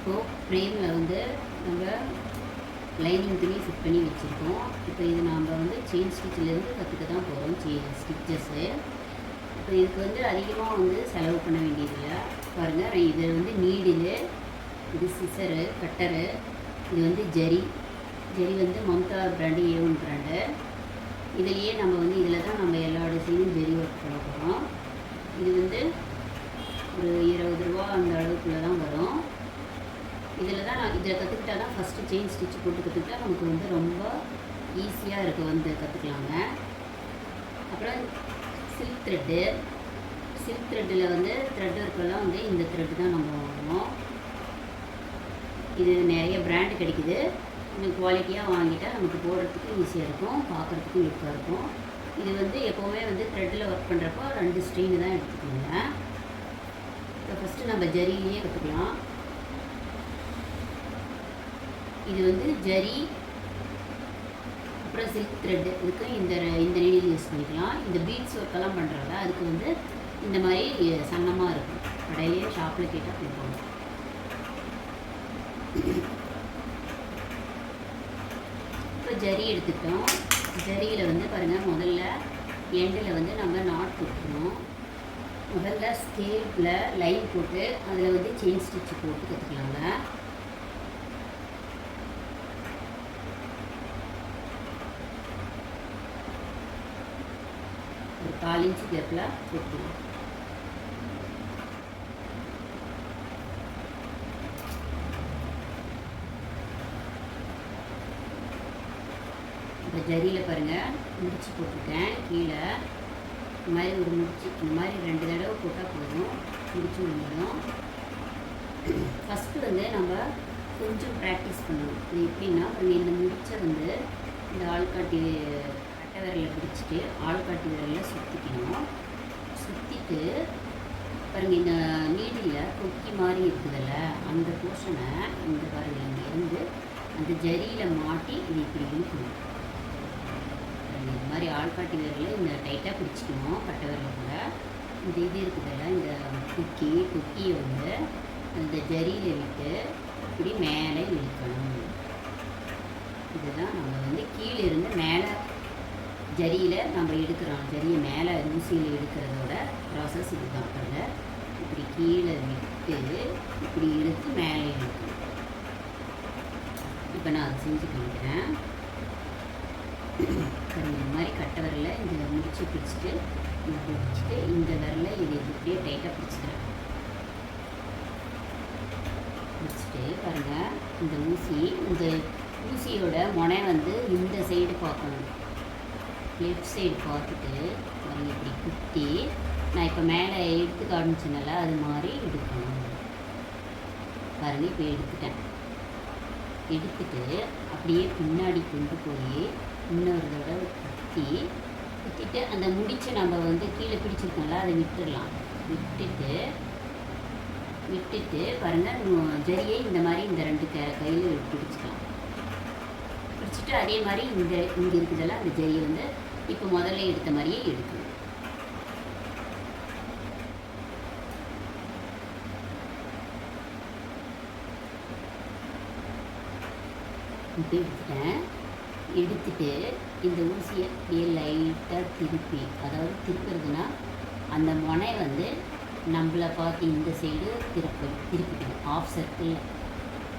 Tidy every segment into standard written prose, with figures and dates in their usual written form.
இப்போது ஃப்ரேமில் வந்து நம்ம லைனிங் துணி ஃபிட் பண்ணி வச்சுருக்கோம். இப்போ இது நாம் வந்து செயின் ஸ்டிச்சிலேருந்து கற்றுக்க தான் போகிறோம். ஸ்டிச்சஸ்ஸு இப்போ இதுக்கு வந்து அதிகமாக வந்து செலவு பண்ண வேண்டியதில்லை. பாருங்கள், இது வந்து நீடிலு, இது சிசரு, கட்டரு, இது வந்து ஜரி வந்து மம்தா பிராண்டு, A1 பிராண்டு. இதுலேயே நம்ம வந்து இதில் தான் நம்ம எல்லா டிசைனும் ஜரி ஒர்க் பண்ண போகிறோம். இது வந்து ஒரு 20 ரூபா அந்த அளவுக்குள்ளே தான் வரும். இதில் தான் இதில் கற்றுக்கிட்டா தான் ஃபஸ்ட்டு செயின் ஸ்டிச் போட்டு கற்றுக்கிட்டா நமக்கு வந்து ரொம்ப ஈஸியாக இருக்குது, வந்து கற்றுக்கலாங்க. அப்புறம் சில்க் த்ரெட்டில் வந்து த்ரெட் ஒர்க்கெல்லாம் வந்து இந்த த்ரெட்டு தான் நம்ம வாங்கணும். இது நிறைய பிராண்டு கிடைக்குது. இன்னும் குவாலிட்டியாக வாங்கிட்டால் நமக்கு போடுறதுக்கு ஈஸியாக இருக்கும், பார்க்குறதுக்கும் லுக்காக இருக்கும். இது வந்து எப்போவுமே வந்து த்ரெட்டில் ஒர்க் பண்ணுறப்போ 2 ஸ்ட்ரீனு தான் எடுத்துக்கோங்க. இப்போ ஃபஸ்ட்டு நம்ம ஜரியிலேயே கற்றுக்கலாம். இது வந்து ஜரி, அப்புறம் சில்க் த்ரெட், இதுக்கு இந்த நீடில் யூஸ் பண்ணிக்கலாம். இந்த பீட்ஸ் ஒர்க்கெல்லாம் பண்ணுறதா அதுக்கு வந்து இந்த மாதிரி சன்னமாக இருக்கும். கடையிலேயே ஷாப்பில் கேட்டால் கொடுப்பாங்க. இப்போ ஜரி எடுத்துக்கிட்டோம். ஜரியில் வந்து பாருங்கள், முதல்ல எண்டில் வந்து நம்ம நாட் போட்டுக்கணும். முதல்ல ஸ்கேலில் லைன் போட்டு அதில் வந்து செயின் ஸ்டிச்சு போட்டு கற்றுக்கலாங்க. ஒரு 4 இன்ச்சு கேப்பில் போட்டுக்கலாம். இப்போ ஜரியில் பாருங்கள், முடிச்சு போட்டிருக்கேன். கீழே இந்த மாதிரி ஒரு முடிச்சு, இந்த மாதிரி 2 தடவை போட்டால் போதும், முடிச்சு முடிஞ்சிடும். ஃபஸ்ட்டு வந்து நம்ம கொஞ்சம் ப்ராக்டிஸ் பண்ணணும். இது எப்படின்னா, இந்த முடிச்சை வந்து இந்த ஆள்காட்டி கட்டை விரலில் பிடிச்சிட்டு ஆள்காட்டி விரலில் சுற்றிக்கணும். சுற்றிட்டு பாருங்கள், இந்த நீடியில் கொக்கி மாதிரி இருக்குதில்ல, அந்த போர்ஷனை இந்த பாருங்கள் இங்கேருந்து அந்த ஜரியில் மாட்டி இது இப்படி இழுக்கணும். இந்த மாதிரி ஆள்காட்டி விரலில் இந்த டைட்டாக பிடிச்சிக்கணும். கட்டை விரலில் கூட இந்த இது இருக்குதில்ல, இந்த கொக்கியை வந்து அந்த ஜரியில் விட்டு இப்படி மேலே இழுக்கணும். இதுதான் நம்ம வந்து கீழே இருந்து மேலே ஜரியில் நம்ம எடுக்கிறோம். ஜரியை மேலே ஊசியில் எடுக்கிறதோட ப்ராசஸ் இதுதான். பாருங்க, இப்படி கீழே விட்டு இப்படி இழுத்து மேலே இழுக்கணும். இப்போ நான் அதை செஞ்சு காமிக்கிறேன். இந்த மாதிரி கட்டை விரலில் இந்த முடிச்சு பிடிச்சிட்டு இந்த விரலில் இது இப்படியே டைட்டாக பிடிச்சிக்கிறேன். பிடிச்சிட்டு பாருங்கள், இந்த ஊசியோட முனை வந்து இந்த சைடு பார்க்கணும். லெஃப்ட் சைடு பார்த்துட்டு பாருங்கள், இப்படி குத்தி நான் இப்போ மேலே எடுத்து காமிச்சனால அது மாதிரி எடுக்கணும். பாருங்கள், இப்போ எடுத்துட்டு அப்படியே பின்னாடி கொண்டு போய் இன்னொரு தடவை குத்திட்டு அந்த முடிச்சை நம்ம வந்து கீழே பிடிச்சிருக்கோம்ல, அதை விட்டுடலாம். விட்டுட்டு பாருங்கள், ஜரியை இந்த மாதிரி இந்த 2 கையில் பிடிச்சிக்கலாம். பிடிச்சிட்டு அதே மாதிரி இங்கே இருக்குதெல்லாம் அந்த ஜரியை வந்து இப்போ முதல்ல எடுத்த மாதிரியே எடுக்கணும். இப்போ எடுத்துட்டு இந்த ஊசியை அப்படியே லைட்டாக திருப்பி, அதாவது திருப்புறதுன்னா அந்த முனை வந்து நம்மளை பார்த்து இந்த சைடு திருப்பிக்கணும். ஆஃப் சர்க்கிளில்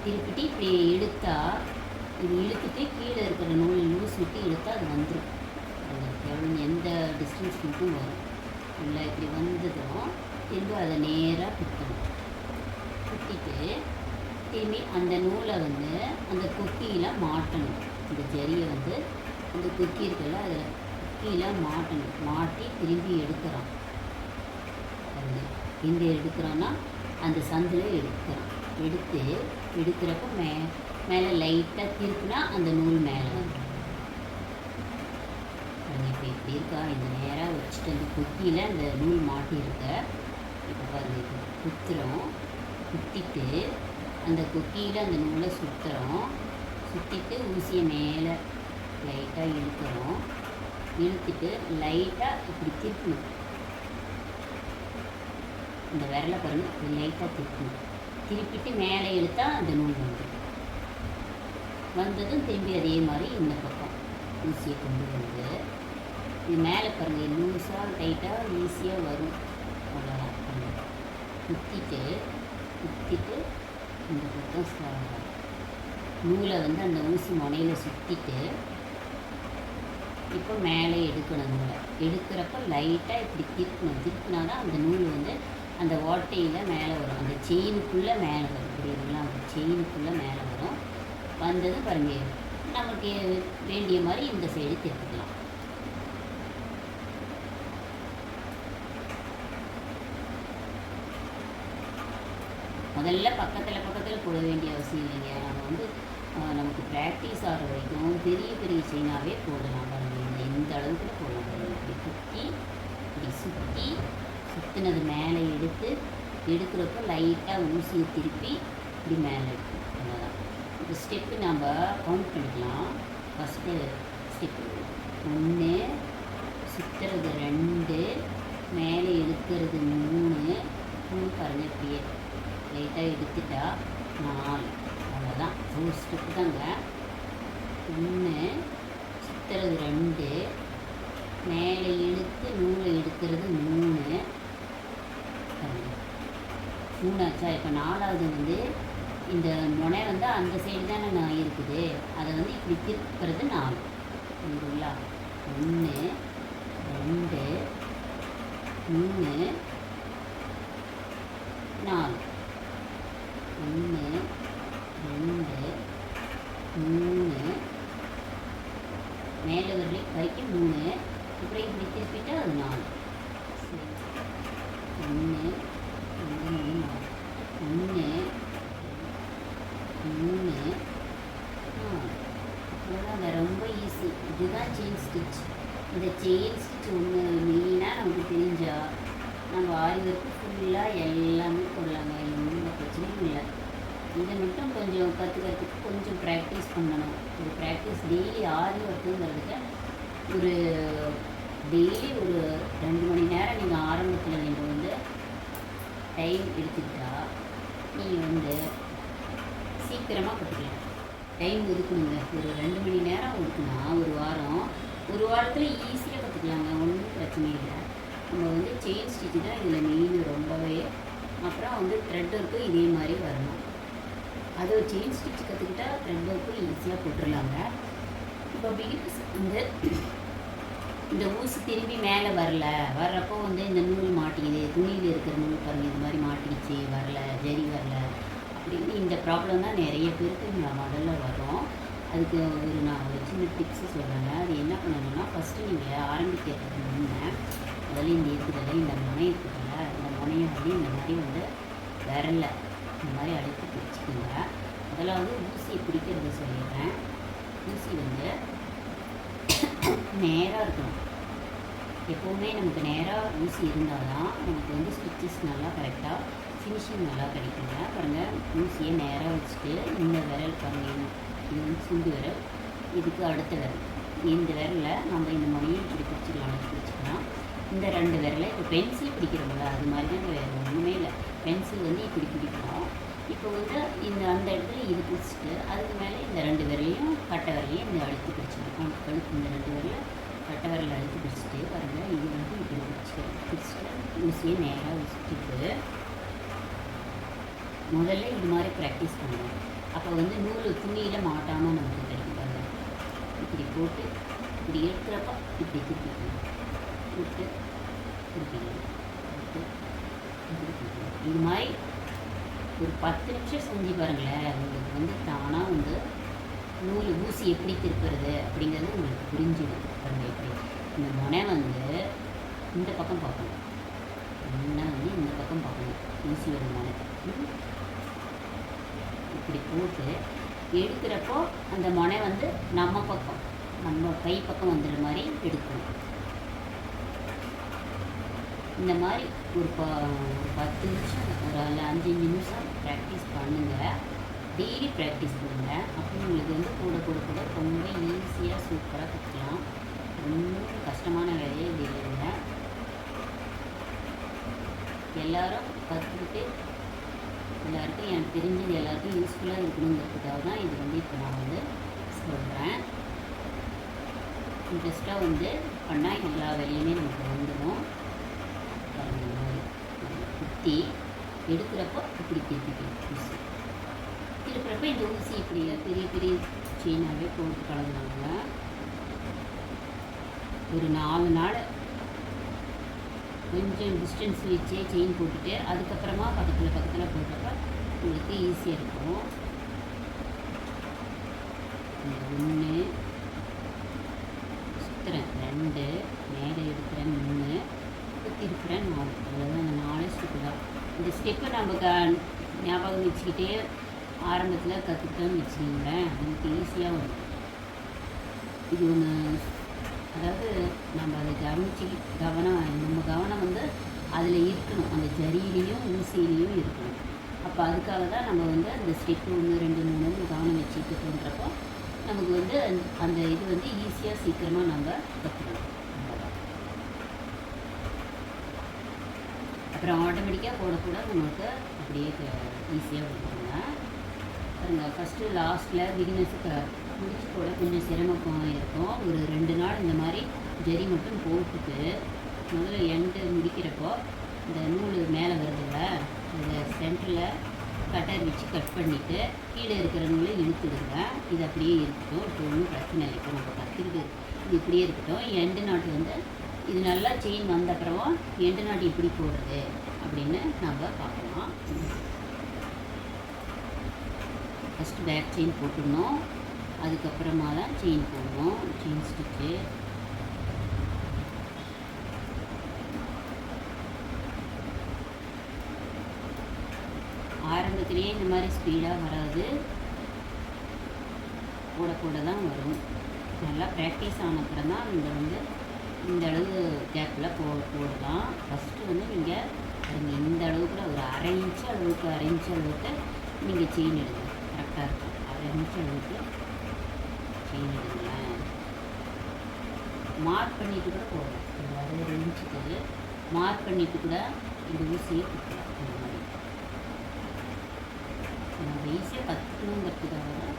திருப்பிட்டு இப்படி இழுத்தால், இது இழுத்துட்டு கீழே இருக்கிற நூல் லூஸ் விட்டு இழுத்தால் அது வந்துடும். எவ்வளோ எந்த டிஸ்டன்ஸ் மட்டும் வரும். இல்லை இப்படி வந்ததும் திரும்ப அதை நேராக குத்தணும். குத்திட்டு திரும்பி அந்த நூலை வந்து அந்த கொக்கியில் மாட்டணும். இந்த ஜரியை வந்து அந்த கொக்கி இருக்குல்ல, அதில் கொக்கியில் மாட்டணும். மாட்டி திரும்பி எடுக்கிறோம். எங்கே எடுக்கிறோன்னா அந்த சந்தில் எடுக்கிறோம். எடுக்கிறப்ப மேலே லைட்டாக திருப்பினா அந்த நூல் மேலே வந்துடும். இப்போ இப்படி இருக்கா, இந்த நேராக வச்சுட்டு அந்த கொக்கியில் அந்த நூல் மாட்டி இருக்க. இப்போ பாருங்கள், இப்போ குத்துறோம். குத்திட்டு அந்த கொக்கியில் அந்த நூலை சுற்றிட்டு ஊசியை மேலே லைட்டாக இழுக்கிறோம். இழுத்துட்டு லைட்டாக இப்படி திருப்பணும். இந்த விரலை பாருங்கள், இப்படி லைட்டாக திருப்பணும். திருப்பிட்டு மேலே இழுத்தால் அந்த நூல் வந்ததும் திரும்பி அதே மாதிரி இந்த பக்கம் ஊசியை கொண்டு வந்து இது மேலே பாருங்கள் லூஸாக டைட்டாக ஈஸியாக வரும். அவ்வளோதான் குத்திட்டு இந்த பக்கம் நூலை வந்து அந்த ஊசி முனையில் சுற்றிட்டு இப்போ மேலே எடுக்கணும். நூலை எடுக்கிறப்ப லைட்டாக இப்படி திருப்பினா தான் அந்த நூல் வந்து அந்த ஓட்டையில் மேலே வரும். அந்த செயினுக்குள்ளே மேலே வரும். புரியுதுங்களா? அந்த செயினுக்குள்ளே மேலே வரும். வந்தது பாருங்கள், நமக்கு வேண்டிய மாதிரி இந்த சைடு திருப்பிக்கலாம். முதல்ல பக்கத்தில் போட வேண்டிய அவசியம் இல்லைங்க. நம்ம வந்து நமக்கு ப்ராக்டிஸ் ஆகிற வரைக்கும் பெரிய பெரிய செயினாகவே போடலாம். பாருங்கள், இந்த அளவுக்கு போடலாம். இப்படி குத்தி இப்படி சுற்றினது மேலே எடுக்கிறப்போ லைட்டாக ஊசியை திருப்பி இப்படி மேலே எடுக்கும். அவ்வளோதான். இந்த ஸ்டெப்பு நாம் கவுண்ட் பண்ணிக்கலாம். ஃபஸ்ட்டு ஸ்டெப்பு 1, சுற்றுறது 2, மேலே எடுக்கிறது 3 பாருங்கள். இப்படியே லைட்டாக எடுத்துட்டா 4. அவ்வளோதான். ஒரு ஸ்டெப்பு தாங்க. 1, சுற்றுறது 2, மேலே இழுத்து நூலை எடுக்கிறது 3. 3 ஆச்சா? இப்போ 4வது வந்து இந்த முனை வந்து அந்த சைடு தானே நான் இருக்குது, அதை வந்து இப்படி திருப்புறது 4. புரியுதுங்களா? 1, 2, 3, 4. 1, 2, 3, மேலே வரைக்கும் 3, அப்புறம் இப்படி திருப்பிட்டா அது 4. சரி, 1, 2, 3, 4. அவ்வளோதான். ரொம்ப ஈஸி. இதுதான் செயின் ஸ்டிச். இந்த செயின் ஸ்டிச் ஒன்று மெயினாக நமக்கு தெரிஞ்சால் நம்ம ஆரி ஒர்க்கு ஃபுல்லாக எல்லாமே போடலாங்க. எந்த பிரச்சனையும் இல்லை. இதை மட்டும் கொஞ்சம் கற்றுக்கிறதுக்கு கொஞ்சம் ப்ராக்டிஸ் பண்ணணும். ஒரு ப்ராக்டிஸ் டெய்லி ஆரி ஒர்க்குங்கிறதுக்கு ஒரு டெய்லி ஒரு 2 மணி நேரம் நீங்கள் ஆரம்பத்தில் நீங்கள் வந்து டைம் எடுத்துக்கிட்டா நீங்கள் வந்து சீக்கிரமாக கற்றுக்கலாம். டைம் ஒதுக்கணுங்க. ஒரு 2 மணி நேரம் ஒதுக்குனா ஒரு வாரத்தில் ஈஸியாக கற்றுக்கலாங்க. ஒன்றும் பிரச்சனை இல்லை. நம்ம வந்து செயின் ஸ்டிச்சு தான் இதில் மெயின் ரொம்பவே. அப்புறம் வந்து த்ரெட் ஒர்க்கும் இதே மாதிரி வரணும். அது செயின் ஸ்டிச் கற்றுக்கிட்டா த்ரெட் ஒர்க்கும் ஈஸியாக போட்டுடலாங்க. இப்போ பிகினர்ஸ் வந்து இந்த ஊசி திரும்பி மேலே வர்றப்போ வந்து இந்த நூல் மாட்டிக்குது, துணியில் இருக்கிற நூல் பாருங்கள் இது மாதிரி மாட்டிக்கிச்சு, ஜரி வரல அப்படின்னு இந்த ப்ராப்ளம் தான் நிறைய பேருக்கு முதல்ல வரும். அதுக்கு நான் ஒரு சின்ன டிப்ஸு சொல்கிறேங்க. அது என்ன பண்ணணும்னா, ஃபஸ்ட்டு நீங்கள் ஆரம்பிக்கிறதுக்கு முன்னே முதல்ல இந்த முனை இருக்குதுல்ல, இந்த முனையை வந்து இந்த மாதிரி வந்து விரல இந்த மாதிரி அழுத்தி பிடிச்சிக்கோங்க. முதலாவது ஊசியை பிடிக்கிறது சொல்லிடுறேன். ஊசி வந்து நேராக இருக்கணும். எப்போவுமே நமக்கு நேராக ஊசி இருந்தால் தான் நமக்கு வந்து ஸ்டிச்சஸ் நல்லா கரெக்டாக ஃபினிஷிங் நல்லா கிடைக்குங்க. பாருங்கள், ஊசியை நேராக வச்சுட்டு இந்த விரல் பாருங்கள், இது வந்து சுண்டு விரல், இதுக்கு அடுத்த விரல், இந்த விரலில் நம்ம இந்த முனையை இப்படி பிடிச்சிக்கலாம். இந்த 2 விரலை இப்போ பென்சில் பிடிக்கிறோம்ல அது மாதிரி தான் வேறு ஒன்றுமே இல்லை. பென்சில் வந்து இப்படி பிடிக்கும். இப்போ வந்து அந்த இடத்துல இது பிடிச்சிட்டு அதுக்கு மேலே இந்த 2 விரலையும் கட்டை விரலையும் இந்த அழுத்தி பிடிச்சிக்கணும். இந்த 2 விரலை கட்டை விரலை அழுத்தி பிடிச்சிட்டு பாருங்கள், இது வந்து இப்படி பிடிச்சிட்டு ஊசியை நேராக வச்சுட்டு முதல்ல இது மாதிரி ப்ராக்டிஸ் பண்ணுவோம். அப்போ வந்து நூல் துணியில் மாட்டாமல் நமக்கு கிடைக்கும். பாருங்கள், இப்படி போட்டு இப்படி எடுக்கிறப்ப இப்படி திருப்பிக்கணும். போட்டு திருப்பிக்கணும். இது மாதிரி ஒரு 10 நிமிஷம் செஞ்சு பாருங்களேன். உங்களுக்கு வந்து தானாக வந்து நூல் ஊசி எப்படி திருப்புறது அப்படிங்கிறது உங்களுக்கு புரிஞ்சிடும். பாருங்கள், எப்படி இந்த முனை வந்து இந்த பக்கம் பார்க்கணும், முனை வந்து இந்த பக்கம் பார்க்கணும். ஊசியோட முனை இப்படி போட்டு எடுக்கிறப்போ அந்த முனை வந்து நம்ம கை பக்கம் வந்துடுற மாதிரி எடுக்கணும். இந்த மாதிரி ஒரு 10 நிமிஷம் ஒரு 5 நிமிஷம் ப்ராக்டிஸ் பண்ணுங்கள். டெய்லி ப்ராக்டிஸ் பண்ணுங்கள். அப்போ உங்களுக்கு வந்து கூட ரொம்ப ஈஸியாக சூப்பராக கற்றுக்கலாம். ரொம்ப கஷ்டமான வேலையே இது இல்லைங்க. எல்லோரும் கற்றுக்கிட்டு எல்லாருக்கும் எனக்கு தெரிஞ்சது எல்லாருக்கும் யூஸ்ஃபுல்லாக இருக்கணுங்கிறதுக்காக தான் இது வந்து இப்போ நான் வந்து சொல்கிறேன். இன்ட்ரெஸ்ட்டாக வந்து பண்ணால் எல்லா வேலையுமே நமக்கு வந்துடும். குத்தி எடுக்கிறப்போ இப்படி திருப்பிக்கணும். ஊசி திருப்புறப்போ இந்த ஊசி இப்படி பெரிய பெரிய செயினாகவே போட்டு கலந்துனாங்க. ஒரு 4 நாள் கொஞ்சம் டிஸ்டன்ஸ் வச்சே செயின் போட்டுட்டு அதுக்கப்புறமா பக்கத்தில் போடுறப்ப உங்களுக்கு ஈஸியாக இருக்கும். இந்த 1 சுற்றுறேன், 2 மேலே எடுக்கிறேன், 3 திருப்புறேன், 4. அவ்வளோதான். அந்த 4 ஸ்டெப்பு தான். இந்த ஸ்டெப்பை நம்ம ஞாபகம் வச்சுக்கிட்டே ஆரம்பத்தில் கற்றுக்கிட்டோன்னு வச்சுக்கிங்களேன், நமக்கு ஈஸியாக வரும். இது ஒன்று, அதாவது நம்ம அதை நம்ம கவனம் வந்து அதில் இருக்கணும், அந்த ஜரியிலையும் ஊசியிலையும் இருக்கணும். அப்போ அதுக்காக தான் நம்ம வந்து அந்த ஸ்டெப்பு 1 2 3 கவனம் வச்சுட்டு தோன்றப்போ நமக்கு வந்து அந்த இது வந்து ஈஸியாக சீக்கிரமாக நம்ம கற்றுக்கணும். அப்புறம் ஆட்டோமேட்டிக்காக போடக்கூட நமக்கு அப்படியே ஈஸியாக வந்துடுங்க. பாருங்க, ஃபஸ்ட்டு லாஸ்ட்டில் பிகினர்ஸுக்கு முடிச்சு போட கொஞ்சம் சிரமமாக இருக்கும். ஒரு 2 நாள் இந்த மாதிரி ஜரி மட்டும் போட்டுட்டு முதல்ல எண்டு முடிக்கிறப்போ இந்த நூல் மேலே வருதுல்ல, இந்த சென்டரில் கட்டர் வச்சு கட் பண்ணிவிட்டு கீழே இருக்கிற நூலை இழுத்துடுங்க. இது அப்படியே இருக்கட்டும். இப்போ ஒன்றும் பிரச்சனை இல்லை. இப்போ நம்ம கற்றுக்கிட்டு இது இப்படியே இருக்கட்டும். எண்டு நாட்டு வந்து இது நல்லா செயின் வந்தப்புறம் எண்டு நாட்டு எப்படி போடுறது அப்படின்னு நம்ம பார்க்கலாம். ஃபஸ்ட்டு பேக் செயின் போட்டுடணும், அதுக்கப்புறமா தான் செயின் போடணும். செயின் ஸ்டிச்சு ஆரம்பத்துலேயே இந்த மாதிரி ஸ்பீடாக வராது, போட தான் வரும். நல்லா ப்ராக்டிஸ் ஆனப்புறம் தான் இந்த அளவு கேப்பில் போடலாம். ஃபஸ்ட்டு வந்து நீங்கள் இந்த அளவுக்கு ஒரு அரை இன்ச்சு அளவுக்கு நீங்கள் செயின் எடுங்க. கரெக்டாக இருக்கும். அரை இன்ச்சு அளவுக்கு செயின் எடுங்களேன். மார்க் பண்ணிவிட்டு கூட போடலாம். ஒரு 1 இன்ச்சுக்கு மார்க் பண்ணிவிட்டு கூட இந்த ஊசியை கொடுக்கலாம். இந்த மாதிரி நம்ம ஈஸியாக கற்றுக்கணுங்கிறதுக்காக தான்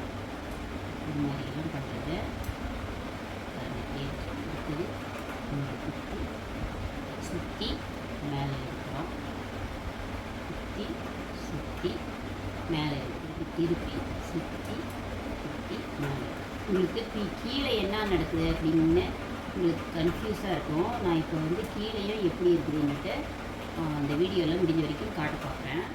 இந்த மாதிரியெல்லாம் பண்ணுறது. அடுத்தது குத்தி சுற்றி மேலே எடுக்கிறோம். சுற்றி மேலே எடுக்கிறோம். திருப்பி சுற்றி மேலே. உங்களுக்கு கீழே என்ன நடக்குது அப்படின்னு உங்களுக்கு கன்ஃபியூஸாக இருக்கும். நான் இப்போ வந்து கீழேயும் எப்படி இருக்குதுன்னுட்டு அந்த வீடியோவில் முடிஞ்ச வரைக்கும் காட்ட பார்க்குறேன்.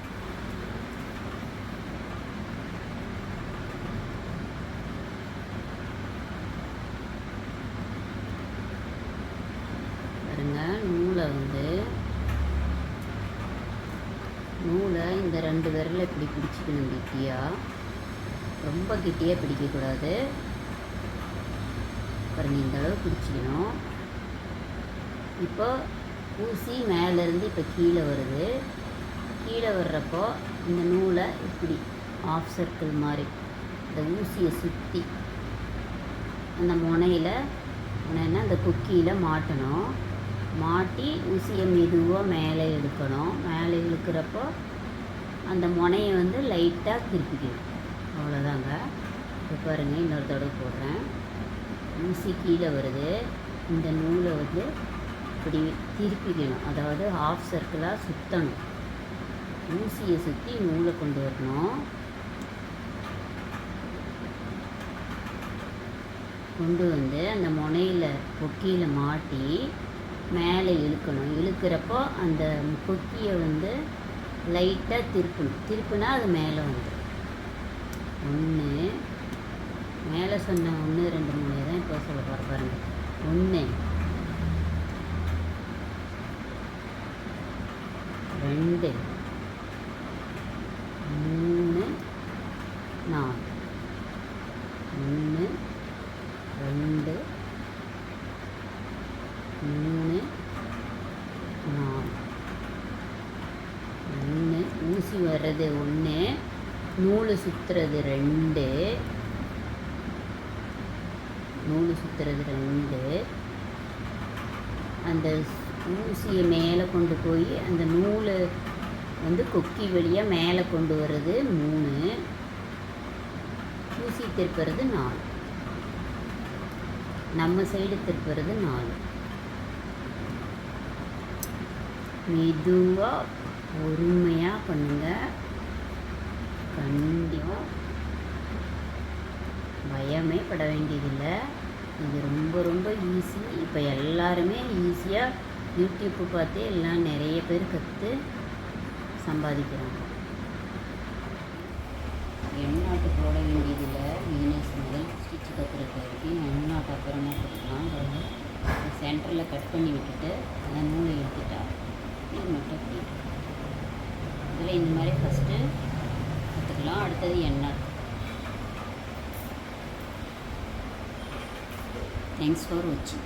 நூலை இந்த 2 விரலை இப்படி பிடிச்சிக்கணும். கெட்டியாக, ரொம்ப கெட்டியாக பிடிக்கக்கூடாது. பாருங்க, இந்த அளவு பிடிச்சிக்கணும். இப்போ ஊசி மேலேருந்து இப்போ கீழே வருது. கீழே வர்றப்போ இந்த நூலை இப்படி ஆஃப் சர்க்கிள் மாதிரி இந்த ஊசியை சுற்றி அந்த முனைன்னா அந்த கொக்கியில் மாட்டணும். மாட்டி ஊசியை மெதுவாக மேலே இழுக்கணும். மேலே இழுக்கிறப்போ அந்த முனையை வந்து லைட்டாக திருப்பிக்கணும். அவ்வளோதாங்க. இப்போ பாருங்கள், இன்னொரு தடவை போடுறேன். ஊசி கீழே வருது. இந்த நூலை வந்து இப்படி திருப்பிக்கணும். அதாவது ஹாஃப் சர்க்கிளாக சுற்றணும். ஊசியை சுற்றி நூலை கொண்டு வரணும். கொண்டு வந்து அந்த முனையில் கொக்கியில் மாட்டி மேலே இழுக்கணும். இழுக்கிறப்போ அந்த கொக்கியை வந்து லைட்டாக திருப்புனா அது மேலே வந்துடும். 1 மேலே சொன்ன 1 2 3 தான் இப்போ சொல்ல போகிற பாருங்க. 1 2 3 4. 1 2 3 4. 1 ஊசி வர்றது 1, நூல் சுற்றுறது 2, நூல் சுற்றுறது 2. அந்த ஊசியை மேலே கொண்டு போய் அந்த நூல் வந்து கொக்கி வழியாக மேலே கொண்டு வர்றது 3, ஊசி திருப்புறது 4, நம்ம சைடு திருப்புறது 4. மெதுவாக பொறுமையாக பண்ணுங்கள். கண்டிப்பாக பயமே பட வேண்டியதில்லை. இது ரொம்ப ரொம்ப ஈஸி. இப்போ எல்லாருமே ஈஸியாக யூடியூப்பு பார்த்தே எல்லாம் நிறைய பேர் கற்று சம்பாதிக்கிறாங்க. எண்ணாட்டு போட வேண்டியதில்லை. பிகினர்ஸ் முதல் ஸ்டிச் கற்றுருக்க வரைக்கும் எண்ணாட்டு அப்புறமா கொடுக்கலாம். சென்டரில் கட் பண்ணி விட்டுட்டு அந்த நூலை எடுத்துட்டா இது மட்டும் ஃப்ரீ. இதில் இந்த மாதிரி ஃபஸ்ட்டு கற்றுக்கலாம். அடுத்தது எண்ணாட்டு. தேங்க்ஸ் ஃபார் வாட்சிங்.